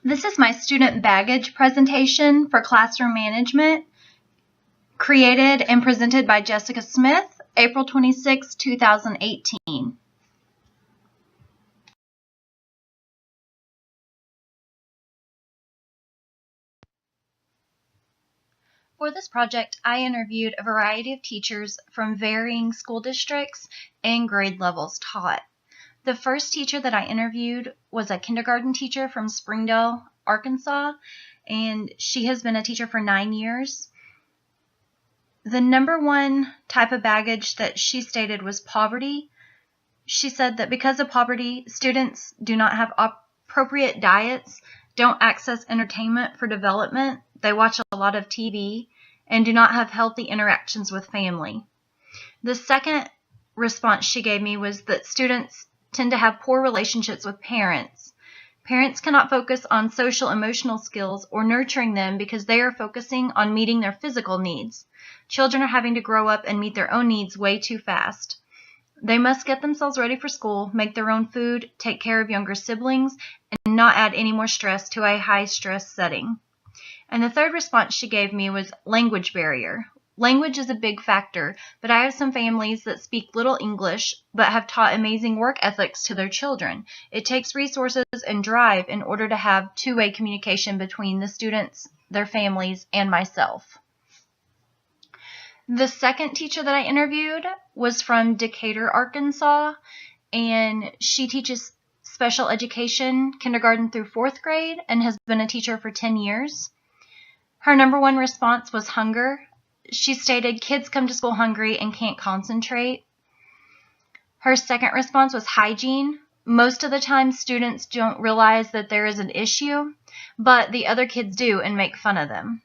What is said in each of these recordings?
This is my student baggage presentation for classroom management, created and presented by Jessica Smith, April 26, 2018. For this project, I interviewed a variety of teachers from varying school districts and grade levels taught. The first teacher that I interviewed was a kindergarten teacher from Springdale, Arkansas, and she has been a teacher for 9 years. The number one type of baggage that she stated was poverty. She said that because of poverty, students do not have appropriate diets, don't access entertainment for development, they watch a lot of TV, and do not have healthy interactions with family. The second response she gave me was that students tend to have poor relationships with parents. Parents cannot focus on social emotional skills or nurturing them because they are focusing on meeting their physical needs. Children are having to grow up and meet their own needs way too fast. They must get themselves ready for school, make their own food, take care of younger siblings, and not add any more stress to a high-stress setting. And the third response she gave me was language barrier. Language is a big factor, but I have some families that speak little English but have taught amazing work ethics to their children. It takes resources and drive in order to have two-way communication between the students, their families, and myself. The second teacher that I interviewed was from Decatur, Arkansas, and she teaches special education, kindergarten through 4th grade, and has been a teacher for 10 years. Her number one response was hunger. She stated kids come to school hungry and can't concentrate. Her second response was hygiene. Most of the time, students don't realize that there is an issue, but the other kids do and make fun of them.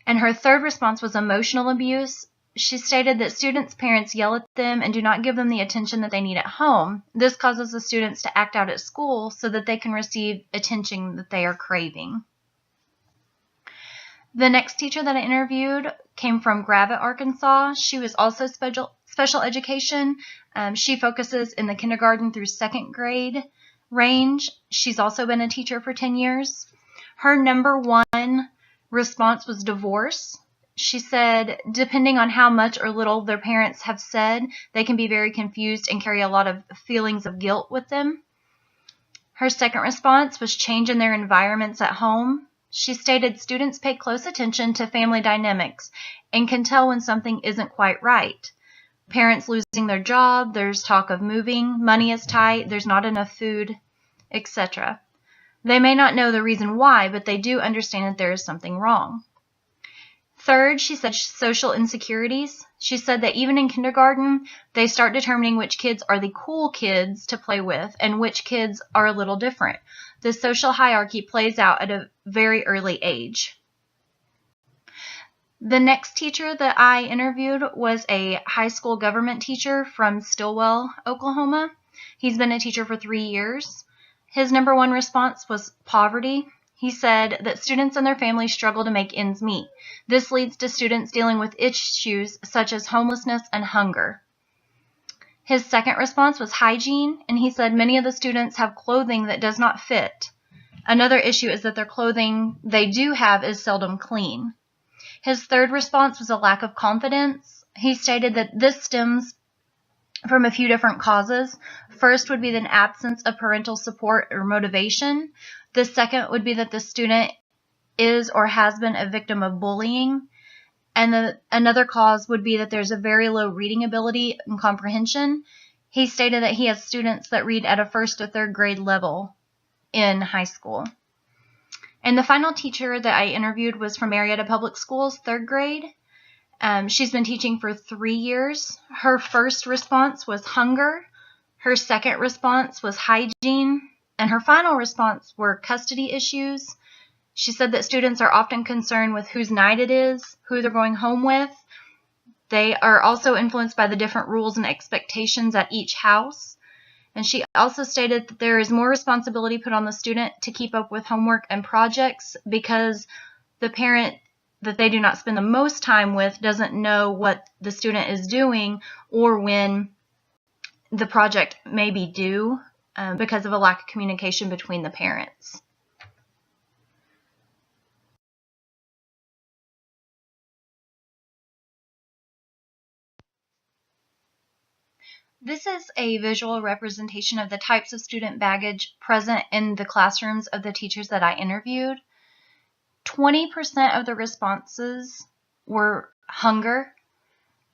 And her third response was emotional abuse. She stated that students' parents yell at them and do not give them the attention that they need at home. This causes the students to act out at school so that they can receive attention that they are craving. The next teacher that I interviewed came from Gravette, Arkansas. She was also special education. She focuses in the kindergarten through 2nd grade range. She's also been a teacher for 10 years. Her number one response was divorce. She said, depending on how much or little their parents have said, they can be very confused and carry a lot of feelings of guilt with them. Her second response was change in their environments at home. She stated students pay close attention to family dynamics and can tell when something isn't quite right. Parents losing their job, there's talk of moving, money is tight, there's not enough food, etc. They may not know the reason why, but they do understand that there is something wrong. Third, she said social insecurities. She said that even in kindergarten, they start determining which kids are the cool kids to play with and which kids are a little different. The social hierarchy plays out at a very early age. The next teacher that I interviewed was a high school government teacher from Stillwell, Oklahoma. He's been a teacher for 3 years. His number one response was poverty. He said that students and their families struggle to make ends meet. This leads to students dealing with issues such as homelessness and hunger. His second response was hygiene, and he said many of the students have clothing that does not fit. Another issue is that their clothing they do have is seldom clean. His third response was a lack of confidence. He stated that this stems from a few different causes. First would be an absence of parental support or motivation. The second would be that the student is or has been a victim of bullying. And another cause would be that there's a very low reading ability and comprehension. He stated that he has students that read at a 1st to 3rd grade level in high school. And the final teacher that I interviewed was from Marietta Public Schools, 3rd grade. She's been teaching for 3 years. Her first response was hunger. Her second response was hygiene. And her final response were custody issues. She said that students are often concerned with whose night it is, who they're going home with. They are also influenced by the different rules and expectations at each house. And she also stated that there is more responsibility put on the student to keep up with homework and projects because the parent that they do not spend the most time with doesn't know what the student is doing or when the project may be due because of a lack of communication between the parents. This is a visual representation of the types of student baggage present in the classrooms of the teachers that I interviewed. 20% of the responses were hunger.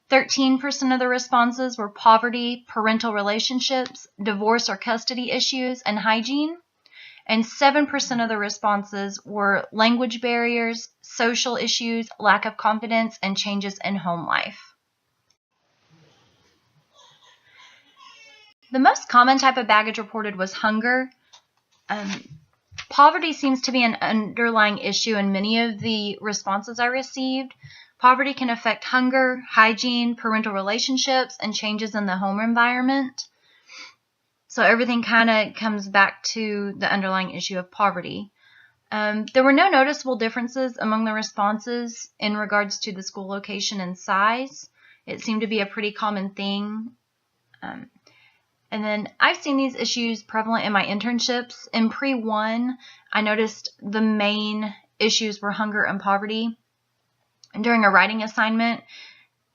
13% of the responses were poverty, parental relationships, divorce or custody issues, and hygiene. And 7% of the responses were language barriers, social issues, lack of confidence, and changes in home life. The most common type of baggage reported was hunger. Poverty seems to be an underlying issue in many of the responses I received. Poverty can affect hunger, hygiene, parental relationships, and changes in the home environment. So everything kind of comes back to the underlying issue of poverty. There were no noticeable differences among the responses in regards to the school location and size. It seemed to be a pretty common thing. And then I've seen these issues prevalent in my internships. In Pre-1, I noticed the main issues were hunger and poverty. And during a writing assignment,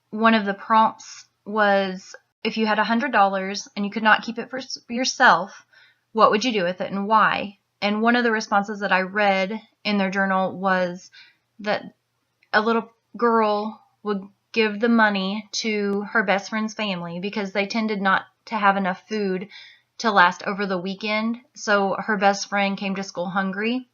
one of the prompts was, if you had $100 and you could not keep it for yourself, what would you do with it and why? And one of the responses that I read in their journal was that a little girl would give the money to her best friend's family because they tended not to have enough food to last over the weekend. So her best friend came to school hungry.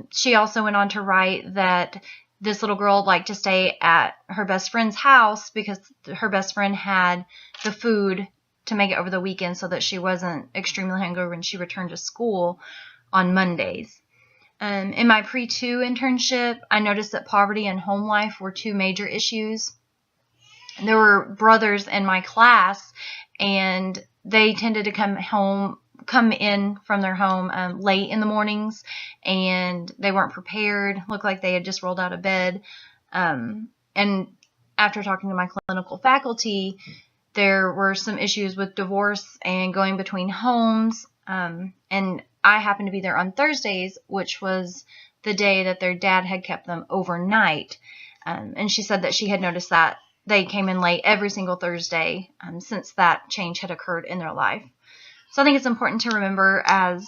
She also went on to write that this little girl liked to stay at her best friend's house because her best friend had the food to make it over the weekend so that she wasn't extremely hungry when she returned to school on Mondays. In my Pre-2 internship, I noticed that poverty and home life were two major issues. There were brothers in my class, and they tended to come in from their home late in the mornings, and they weren't prepared, looked like they had just rolled out of bed. And after talking to my clinical faculty, there were some issues with divorce and going between homes. And I happened to be there on Thursdays, which was the day that their dad had kept them overnight. And she said that she had noticed that they came in late every single Thursday since that change had occurred in their life. So I think it's important to remember as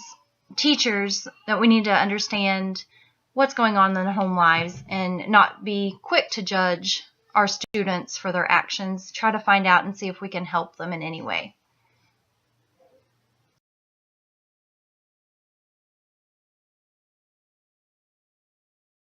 teachers that we need to understand what's going on in their home lives and not be quick to judge our students for their actions. Try to find out and see if we can help them in any way.